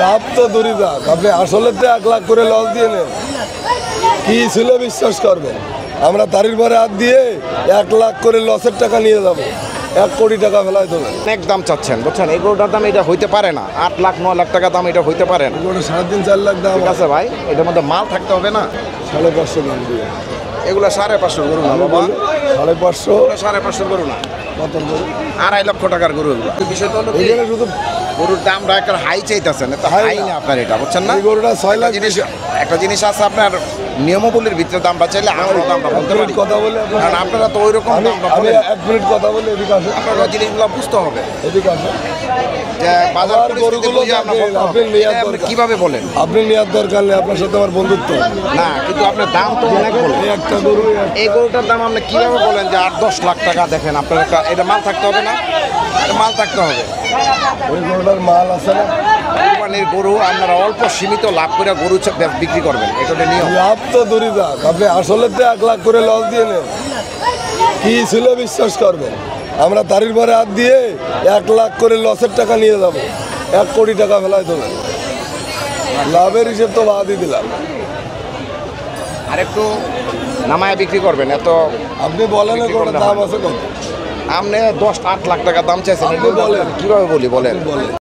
লাভ তো দূরই থাক, আপনি আসলে তো 1 লাখ করে লস দিয়ে নেন, কি ছিল বিশ্বাস করবেন? আমরা তারির পরে হাত দিয়ে 1 লাখ করে লসের টাকা নিয়ে যাব, 1 কোটি টাকা ফেলায় দেবেন। অনেক দাম চাচ্ছেন বুঝছেন, এই গরুটার দাম এটা হইতে পারে না। 8 লাখ 9 লাখ টাকা দাম এটা হইতে পারে না। এগুলো 3.5 4 লাখ দাম ঠিক আছে ভাই, এটার মধ্যে মাল থাকতে হবে না। 550 দাম দিয়ে এগুলো 550 গরু না বাবা, 550 550 গরু না, কত করে? 2.5 লক্ষ টাকার গরু এগুলো। বিষয়টা হলো কি, এখানে শুধু গরুর দামটা একটা হাই চাইতেছেন, তো হাই হাই না। না আপনার এটা বুঝছেন না। এই গরুটা 6 লাখ। একটা জিনিস আছে, আপনার নিয়মাবলীর ভিতরে দামটা চাইলে আমরা দামটা বলতে পারি। কথা বলে কারণ আপনারা তো ওই রকম দামটা আমি বলেন, 1 মিনিট কথা বলে এদিকে আসেন, আপনারা জিনিসগুলো বুঝতে হবে এদিকে আসেন। যে বাজার আবার পরিস্থিতি গরুগুলো বুঝে আমরা দেখেন, বলতে হবে। আপনি নেয়ার এটা আপনি দরকার। কিভাবে বলেন আপনি নেওয়ার দরকার নেই, আপনার সাথে আমার বন্ধুত্ব। না, কিন্তু আপনার দাম তো অনেক বলেন। এই একটা গরু এই গরুটার দাম আপনি কিভাবে বলেন যে 8-10 লাখ টাকা? দেখেন আপনার একটা এটা মাল থাকতে হবে না, এটা মাল থাকতে হবে। ওই গরুটার মাল আছে না, কোরবানির গরু আপনারা অল্প সীমিত লাভ করে গরু বিক্রি করবেন, এটা হলো নিয়ম। লাভ তো দূরই থাক, আপনি আসলে তো 1 লাখ করে লস দিয়ে নেন, কি ছিল বিশ্বাস করবেন? আমরা তারির পরে হাত দিয়ে 1 লাখ করে লসের টাকা নিয়ে যাব, 1 কোটি টাকা ফেলায় দেবেন। লাভের হিসেব তো বাদই দিলাম। আর একটু নামায় বিক্রি করবেন। এত আপনি বলেন বিক্রি গরুটার করলে দাম হবে। আছে কত? আপনি 10-8 লাখ টাকা দাম চাইছেন, আপনি এগুলো বলেন। কিভাবে বলি বলেন? বলেন।